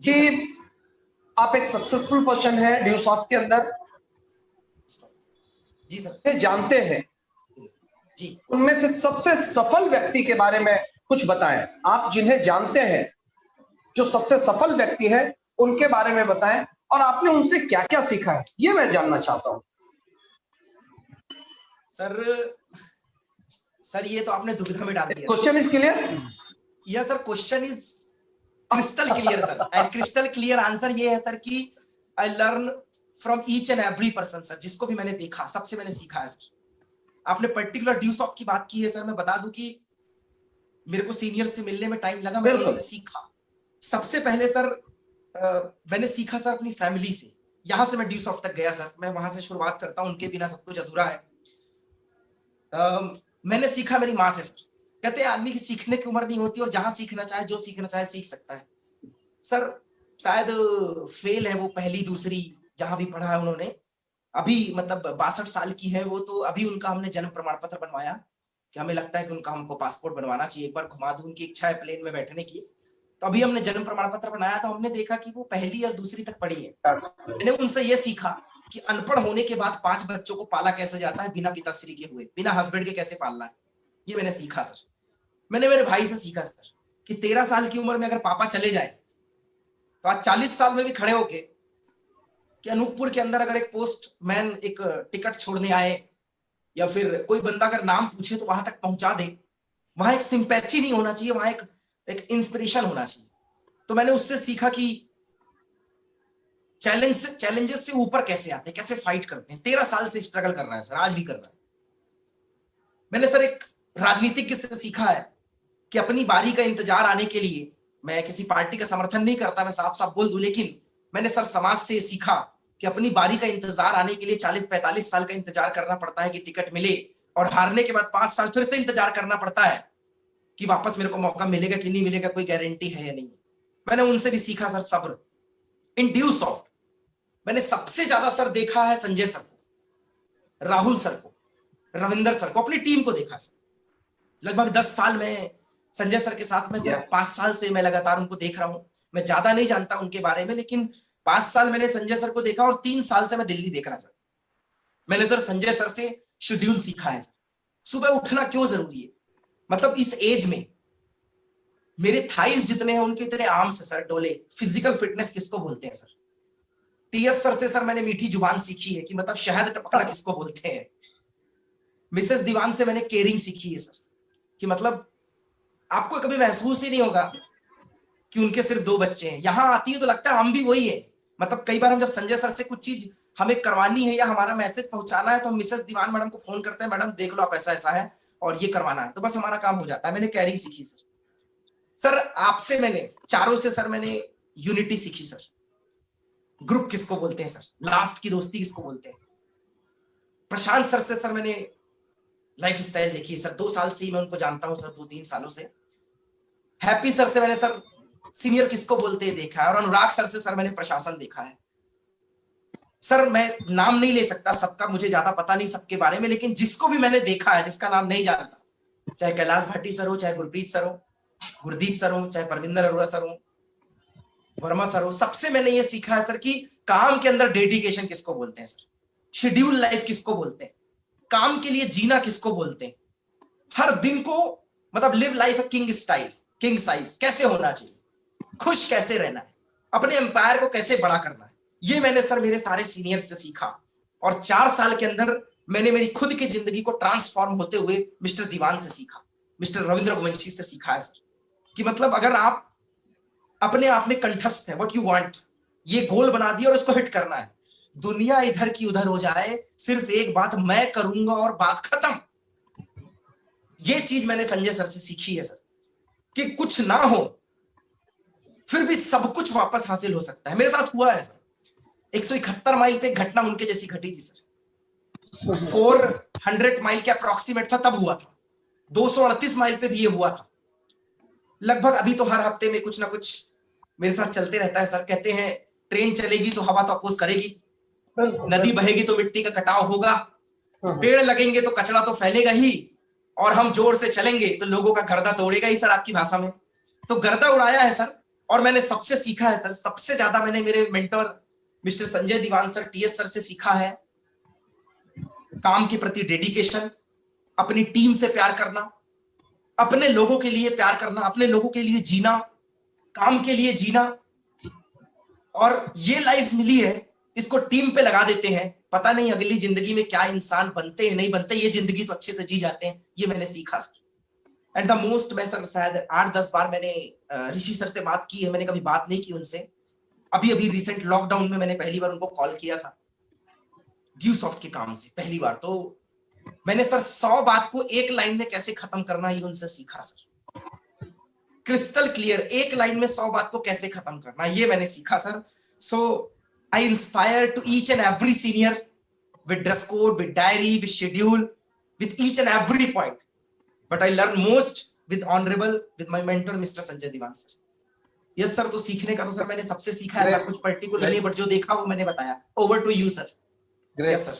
कि आप एक सक्सेसफुल पर्सन है ड्यूसॉफ्ट के अंदर। जी सर। जानते हैं जी, उनमें से सबसे सफल व्यक्ति के बारे में कुछ बताएं। आप जिन्हें जानते हैं जो सबसे सफल व्यक्ति है उनके बारे में बताएं और आपने उनसे क्या क्या सीखा है, ये मैं जानना चाहता हूं। सर ये तो आपने दुविधा में डाल दिया। Question is clear? Yes sir, question is crystal clear sir, and crystal clear answer ये है सर कि I learn from each and every person sir, जिसको भी मैंने देखा सबसे मैंने सीखा है सर। आपने पर्टिकुलर ड्यूसॉफ्ट की बात की है सर, मैं बता दूं कि मेरे को सीनियर से मिलने में टाइम लगा, मैंने उनसे सीखा। सबसे पहले सर मैंने सीखा सर अपनी फैमिली से, यहां से मैं ड्यूसॉफ्ट तक गया सर, मैं वहां से शुरुआत करता हूं, उनके बिना सब कुछ अधूरा है। मैंने सीखा मेरी माँ से सर। कहते हैं आदमी की सीखने की उम्र नहीं होती और जहां सीखना चाहे जो सीखना चाहे सीख सकता है सर। शायद फेल है वो पहली दूसरी जहां भी पढ़ा है उन्होंने, अभी मतलब 62 साल की है वो, तो अभी उनका हमने जन्म प्रमाण पत्र बनवाया कि हमें लगता है कि उनका हमको पासपोर्ट बनवाना चाहिए, एक बार घुमा दूं, उनकी इच्छा है प्लेन में बैठने की। तो अभी हमने जन्म प्रमाण पत्र बनाया तो हमने देखा कि वो पहली और दूसरी तक पढ़ी है। मैंने उनसे ये सीखा कि अनपढ़ होने के बाद 5 बच्चों को पाला कैसे जाता है बिना पिताश्री के हुए, बिना हस्बैंड के कैसे पालना है, ये मैंने सीखा सर। मैंने मेरे भाई से सीखा सर कि 13 साल की उम्र में अगर पापा चले जाए तो आज 40 साल में भी खड़े होके कि अनूपपुर के अंदर अगर एक पोस्टमैन एक टिकट छोड़ने आए या फिर कोई बंदा अगर नाम पूछे तो वहां तक पहुंचा दे, वहां एक सिंपैथी नहीं होना चाहिए, वहां एक इंस्पिरेशन होना चाहिए। तो मैंने उससे सीखा कि चैलेंजेस से ऊपर कैसे आते हैं, कैसे फाइट करते हैं। 13 साल से स्ट्रगल कर रहा है सर, आज भी कर रहा है। मैंने सर एक राजनीतिज्ञ से सीखा है कि अपनी बारी का इंतजार आने के लिए, मैं किसी पार्टी का समर्थन नहीं करता, मैं साफ साफ बोल दूं, लेकिन मैंने सर समाज से सीखा कि अपनी बारी का इंतजार आने के लिए 40-45 साल का इंतजार करना पड़ता है कि टिकट मिले, और हारने के बाद 5 साल फिर से इंतजार करना पड़ता है कि वापस मेरे को मौका मिलेगा कि नहीं मिलेगा, कोई गारंटी है या नहीं। मैंने उनसे भी सीखा सर सब्र। इन ड्यूसॉफ्ट मैंने सबसे ज्यादा सर देखा है संजय सर को, राहुल सर को, रविंदर सर को, अपनी टीम को देखा सर। लगभग 10 साल में संजय सर के साथ में सर 5 साल से मैं लगातार उनको देख रहा हूं। मैं ज्यादा नहीं जानता उनके बारे में, लेकिन 5 साल मैंने संजय सर को देखा और 3 साल से मैं दिल्ली देख रहा सर। मैंने सर संजय सर से शेड्यूल सीखा है। सुबह उठना क्यों जरूरी है, मतलब इस एज में मेरे थाइस जितने हैं उनके इतने आर्म्स है सर डोले। फिजिकल फिटनेस किसको बोलते हैं सर? टीएस सर से सर मैंने मीठी जुबान सीखी है कि मतलब शहद टपकना किसको बोलते हैं। मिसेस दीवान से मैंने केयरिंग सीखी है सर, कि मतलब आपको कभी महसूस ही नहीं होगा कि उनके सिर्फ 2 बच्चे हैं। यहां आती है तो लगता है हम भी वही है। मतलब कई बार हम जब संजय सर से कुछ चीज हमें करवानी है या हमारा मैसेज पहुंचाना है तो हम मिसेस दीवान मैडम को फोन करते हैं, मैडम देख लो आप ऐसा ऐसा है और ये करवाना है, तो बस हमारा काम हो जाता है। मैंने केयरिंग सीखी सर। सर आपसे मैंने चारों से सर मैंने यूनिटी सीखी सर। ग्रुप किसको बोलते हैं सर, लास्ट की दोस्ती किसको बोलते हैं। प्रशांत सर से सर मैंने लाइफ स्टाइल देखी है सर, 2 साल से ही मैं उनको जानता हूं सर, 2-3 सालों से। हैप्पी सर से मैंने सर सीनियर किसको बोलते हैं देखा है, और अनुराग सर से सर मैंने प्रशासन देखा है। सर मैं नाम नहीं ले सकता सबका, मुझे ज्यादा पता नहीं सबके बारे में, लेकिन जिसको भी मैंने देखा है, जिसका नाम नहीं जानता, चाहे कैलाश भाटी सर हो, चाहे गुरप्रीत सर हो, गुरदीप सर हो, चाहे परविंदर अरोड़ा सर हो, वर्मा सर हो, सबसे मैंने ये सीखा है सर कि काम के अंदर डेडिकेशन किसको बोलते हैं सर, शेड्यूल लाइफ किसको बोलते हैं, काम के लिए जीना किसको बोलते हैं, हर दिन को मतलब live life king style, king size कैसे होना चाहिए, खुश कैसे रहना है, अपने एम्पायर को कैसे बड़ा करना है, ये मैंने सर मेरे सारे सीनियर्स से सीखा। और 4 साल के अंदर मैंने मेरी खुद की जिंदगी को ट्रांसफॉर्म होते हुए मिस्टर दीवान से सीखा, मिस्टर रविंद्र गोवंशी से सीखा है सर, कि मतलब अगर आप अपने आप में कंठस्थ है, व्हाट यू वांट, ये गोल बना दिया और इसको हिट करना है, दुनिया इधर की उधर हो जाए, सिर्फ एक बात मैं करूंगा और बात खत्म। ये चीज मैंने संजय सर से सीखी है सर, कि कुछ ना हो फिर भी सब कुछ वापस हासिल हो सकता है। मेरे साथ हुआ है सर, 171 माइल पे घटना उनके जैसी घटी थी सर। 400 माइल के अप्रोक्सीमेट था तब हुआ था, 238 माइल पे भी ये हुआ था। लगभग अभी तो हर हफ्ते में कुछ ना कुछ मेरे साथ चलते रहता है सर। कहते हैं ट्रेन चलेगी तो हवा तो अपोज करेगी, नदी बहेगी तो मिट्टी का कटाव होगा, पेड़ लगेंगे तो कचरा तो फैलेगा ही, और हम जोर से चलेंगे तो लोगों का गर्दा तो उड़ेगा ही सर, आपकी भाषा में। तो गर्दा उड़ाया है सर, और मैंने सबसे सीखा है सर, सबसे ज्यादा मैंने मेरे मेंटर मिस्टर संजय दीवान सर, टीएस सर से सीखा है काम के प्रति डेडिकेशन, अपनी टीम से प्यार करना, अपने लोगों के लिए प्यार करना, अपने लोगों के लिए जीना, काम के लिए जीना। और ये लाइफ मिली है, इसको टीम पे लगा देते हैं, पता नहीं अगली जिंदगी में क्या इंसान बनते हैं नहीं बनते, ये जिंदगी तो अच्छे से जी जाते हैं, ये मैंने सीखा सर। एंड द मोस्ट, मैं सर शायद 8-10 बार मैंने ऋषि सर से बात की है, मैंने कभी बात नहीं की उनसे। अभी अभी रिसेंट लॉकडाउन में मैंने पहली बार उनको कॉल किया था ड्यू सॉफ्ट के काम से, पहली बार। तो मैंने सर 100 बात को एक लाइन में कैसे खत्म करना ये उनसे सीखा सर, क्रिस्टल क्लियर, एक लाइन में 100 बात को कैसे खत्म करना ये मैंने सीखा sir. So I inspire to each and every senior with dress code, with diary, with schedule, with each and every point. But I learn most with honorable, with my mentor, Mr. Sanjay Diwan sir. Yes sir, तो सीखने का तो sir मैंने सबसे सीखा है, ऐसा कुछ पर्टिकुलर नहीं, बट जो देखा वो मैंने बताया। Over to you sir. Great. Yes sir.